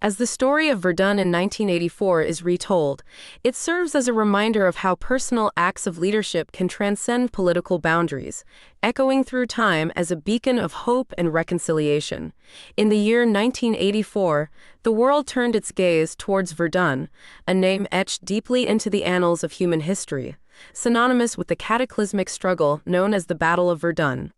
As the story of Verdun in 1984 is retold, it serves as a reminder of how personal acts of leadership can transcend political boundaries, echoing through time as a beacon of hope and reconciliation. In the year 1984, the world turned its gaze towards Verdun, a name etched deeply into the annals of human history, synonymous with the cataclysmic struggle known as the Battle of Verdun.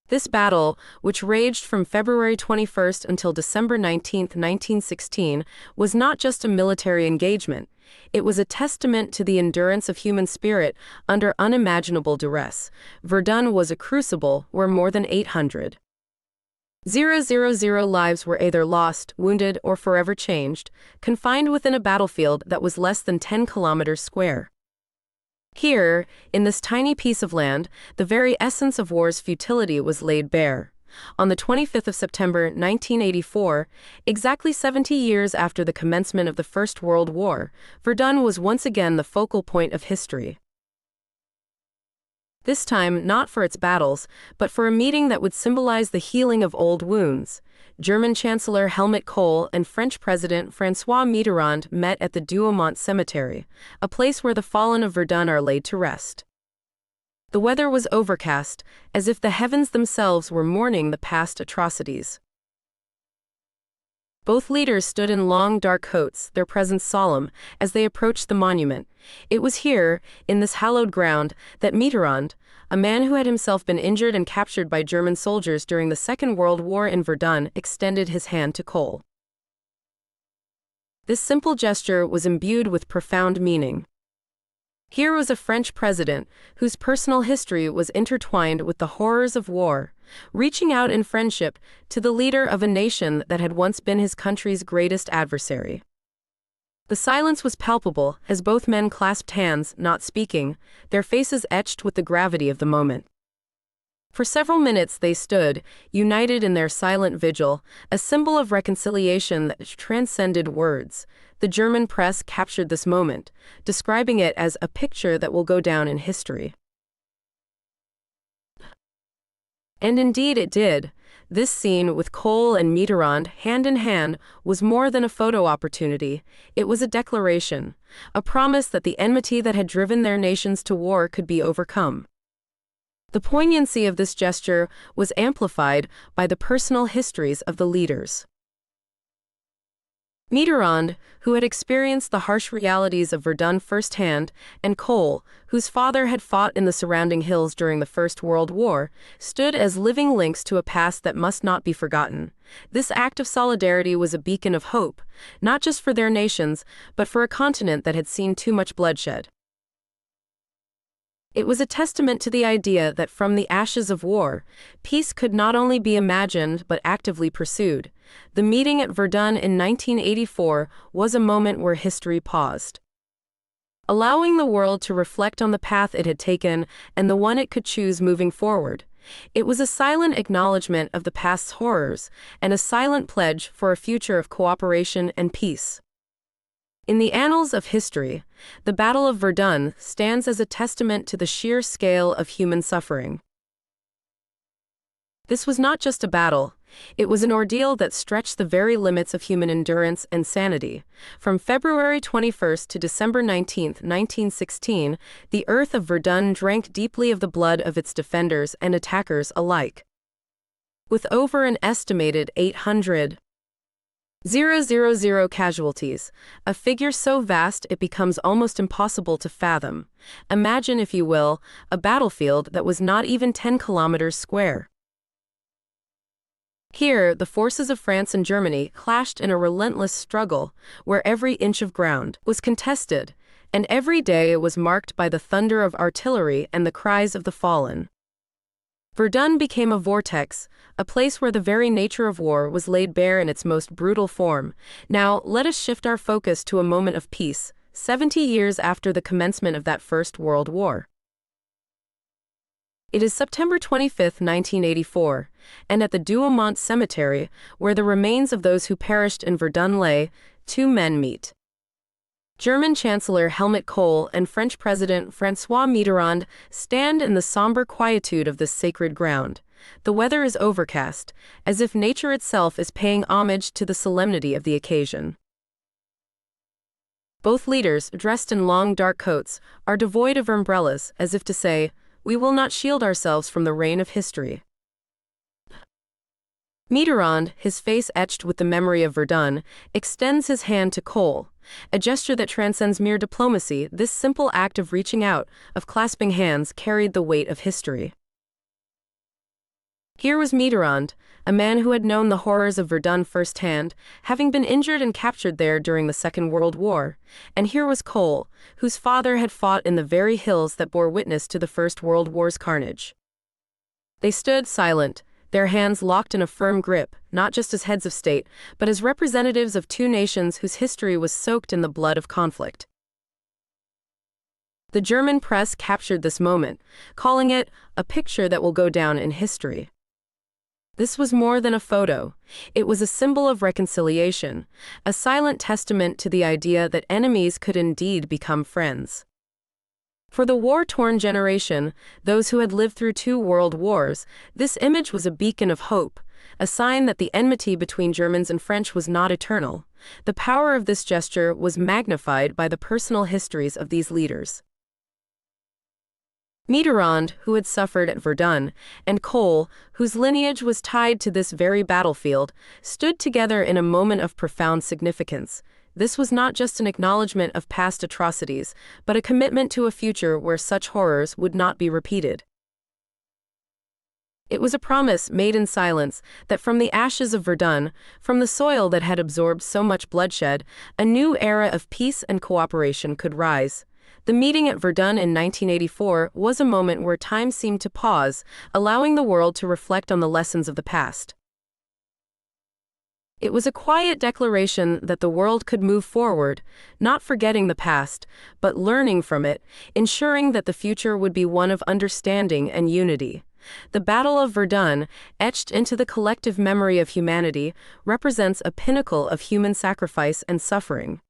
This battle, which raged from February 21st until December 19, 1916, was not just a military engagement. It was a testament to the endurance of human spirit under unimaginable duress. Verdun was a crucible where more than 800,000 lives were either lost, wounded, or forever changed, confined within a battlefield that was less than 10 kilometers square. Here, in this tiny piece of land, the very essence of war's futility was laid bare. On the 25th of September 1984, exactly 70 years after the commencement of the First World War, Verdun was once again the focal point of history. This time not for its battles, but for a meeting that would symbolize the healing of old wounds. German Chancellor Helmut Kohl and French President Francois Mitterrand met at the Douaumont Cemetery, a place where the fallen of Verdun are laid to rest. The weather was overcast, as if the heavens themselves were mourning the past atrocities. Both leaders stood in long, dark coats, their presence solemn, as they approached the monument. It was here, in this hallowed ground, that Mitterrand, a man who had himself been injured and captured by German soldiers during the Second World War in Verdun, extended his hand to Kohl. This simple gesture was imbued with profound meaning. Here was a French president whose personal history was intertwined with the horrors of war, reaching out in friendship to the leader of a nation that had once been his country's greatest adversary. The silence was palpable as both men clasped hands, not speaking, their faces etched with the gravity of the moment. For several minutes they stood, united in their silent vigil, a symbol of reconciliation that transcended words. The German press captured this moment, describing it as a picture that will go down in history. And indeed it did. This scene with Kohl and Mitterrand hand in hand was more than a photo opportunity. It was a declaration, a promise that the enmity that had driven their nations to war could be overcome. The poignancy of this gesture was amplified by the personal histories of the leaders. Mitterrand, who had experienced the harsh realities of Verdun firsthand, and Kohl, whose father had fought in the surrounding hills during the First World War, stood as living links to a past that must not be forgotten. This act of solidarity was a beacon of hope, not just for their nations, but for a continent that had seen too much bloodshed. It was a testament to the idea that from the ashes of war, peace could not only be imagined but actively pursued. The meeting at Verdun in 1984 was a moment where history paused, allowing the world to reflect on the path it had taken and the one it could choose moving forward. It was a silent acknowledgement of the past's horrors and a silent pledge for a future of cooperation and peace. In the annals of history, the Battle of Verdun stands as a testament to the sheer scale of human suffering. This was not just a battle, it was an ordeal that stretched the very limits of human endurance and sanity. From February 21st to December 19, 1916, the earth of Verdun drank deeply of the blood of its defenders and attackers alike. With over an estimated 800,000 casualties, a figure so vast it becomes almost impossible to fathom. Imagine, if you will, a battlefield that was not even 10 kilometers square. Here, the forces of France and Germany clashed in a relentless struggle, where every inch of ground was contested, and every day was marked by the thunder of artillery and the cries of the fallen. Verdun became a vortex, a place where the very nature of war was laid bare in its most brutal form. Now, let us shift our focus to a moment of peace, 70 years after the commencement of that First World War. It is September 25, 1984, and at the Douaumont Cemetery, where the remains of those who perished in Verdun lay, two men meet. German Chancellor Helmut Kohl and French President Francois Mitterrand stand in the somber quietude of this sacred ground. the weather is overcast, as if nature itself is paying homage to the solemnity of the occasion. Both leaders, dressed in long dark coats, are devoid of umbrellas, as if to say, "We will not shield ourselves from the rain of history." Mitterrand, his face etched with the memory of Verdun, extends his hand to Kohl, a gesture that transcends mere diplomacy. This simple act of reaching out, of clasping hands, carried the weight of history. Here was Mitterrand, a man who had known the horrors of Verdun firsthand, having been injured and captured there during the Second World War, and here was Kohl, whose father had fought in the very hills that bore witness to the First World War's carnage. They stood silent, their hands locked in a firm grip, not just as heads of state, but as representatives of two nations whose history was soaked in the blood of conflict. The German press captured this moment, calling it a picture that will go down in history. This was more than a photo. It was a symbol of reconciliation, a silent testament to the idea that enemies could indeed become friends. For the war-torn generation, those who had lived through 2 world wars, this image was a beacon of hope, a sign that the enmity between Germans and French was not eternal. The power of this gesture was magnified by the personal histories of these leaders. Mitterrand, who had suffered at Verdun, and Kohl, whose lineage was tied to this very battlefield, stood together in a moment of profound significance. This was not just an acknowledgement of past atrocities, but a commitment to a future where such horrors would not be repeated. It was a promise made in silence that from the ashes of Verdun, from the soil that had absorbed so much bloodshed, a new era of peace and cooperation could rise. The meeting at Verdun in 1984 was a moment where time seemed to pause, allowing the world to reflect on the lessons of the past. It was a quiet declaration that the world could move forward, not forgetting the past, but learning from it, ensuring that the future would be one of understanding and unity. The Battle of Verdun, etched into the collective memory of humanity, represents a pinnacle of human sacrifice and suffering.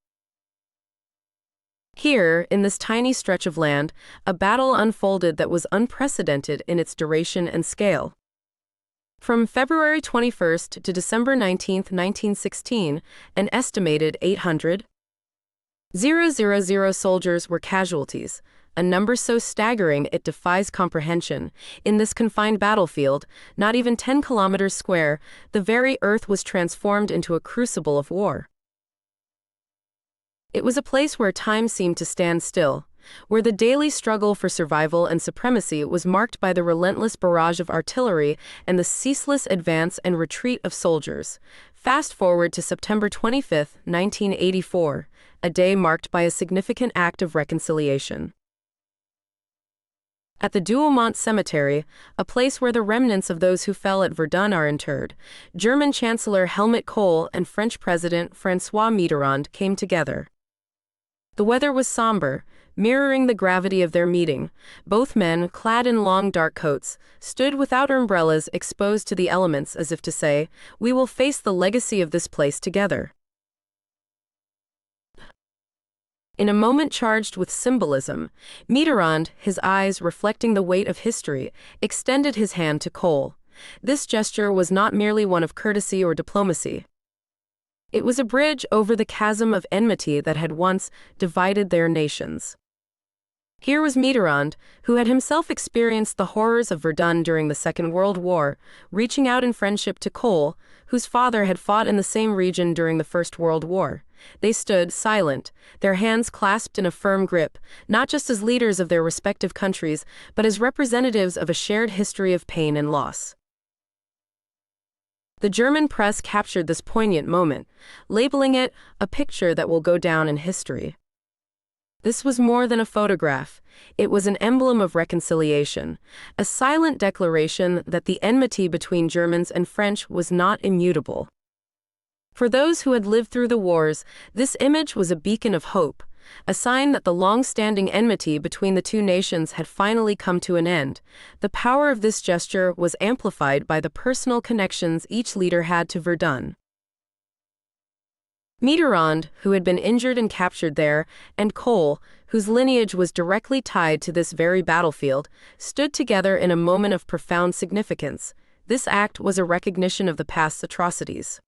Here, in this tiny stretch of land, a battle unfolded that was unprecedented in its duration and scale. From February 21 to December 19, 1916, an estimated 800,000 soldiers were casualties, a number so staggering it defies comprehension. In this confined battlefield, not even 10 kilometers square, the very earth was transformed into a crucible of war. It was a place where time seemed to stand still, where the daily struggle for survival and supremacy was marked by the relentless barrage of artillery and the ceaseless advance and retreat of soldiers. Fast forward to September 25, 1984, a day marked by a significant act of reconciliation. At the Douaumont Cemetery, a place where the remnants of those who fell at Verdun are interred, German Chancellor Helmut Kohl and French President Francois Mitterrand came together. The weather was somber, mirroring the gravity of their meeting. Both men, clad in long dark coats, stood without umbrellas, exposed to the elements, as if to say, "We will face the legacy of this place together." In a moment charged with symbolism, Mitterrand, his eyes reflecting the weight of history, extended his hand to Kohl. This gesture was not merely one of courtesy or diplomacy. It was a bridge over the chasm of enmity that had once divided their nations. Here was Mitterrand, who had himself experienced the horrors of Verdun during the Second World War, reaching out in friendship to Kohl, whose father had fought in the same region during the First World War. They stood silent, their hands clasped in a firm grip, not just as leaders of their respective countries, but as representatives of a shared history of pain and loss. The German press captured this poignant moment, labeling it a picture that will go down in history. This was more than a photograph. It was an emblem of reconciliation, a silent declaration that the enmity between Germans and French was not immutable. For those who had lived through the wars, this image was a beacon of hope, a sign that the long-standing enmity between the two nations had finally come to an end. The power of this gesture was amplified by the personal connections each leader had to Verdun. Mitterrand, who had been injured and captured there, and Kohl, whose lineage was directly tied to this very battlefield, stood together in a moment of profound significance. This act was a recognition of the past's atrocities,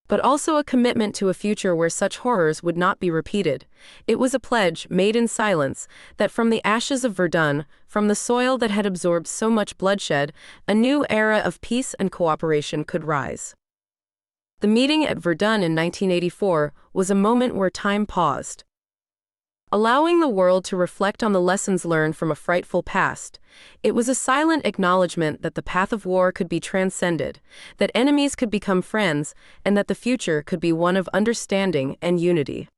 but also a commitment to a future where such horrors would not be repeated. It was a pledge, made in silence, that from the ashes of Verdun, from the soil that had absorbed so much bloodshed, a new era of peace and cooperation could rise. The meeting at Verdun in 1984 was a moment where time paused, allowing the world to reflect on the lessons learned from a frightful past. It was a silent acknowledgement that the path of war could be transcended, that enemies could become friends, and that the future could be one of understanding and unity.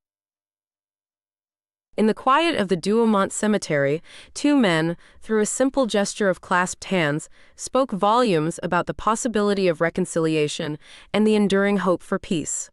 In the quiet of the Douaumont cemetery, two men, through a simple gesture of clasped hands, spoke volumes about the possibility of reconciliation and the enduring hope for peace.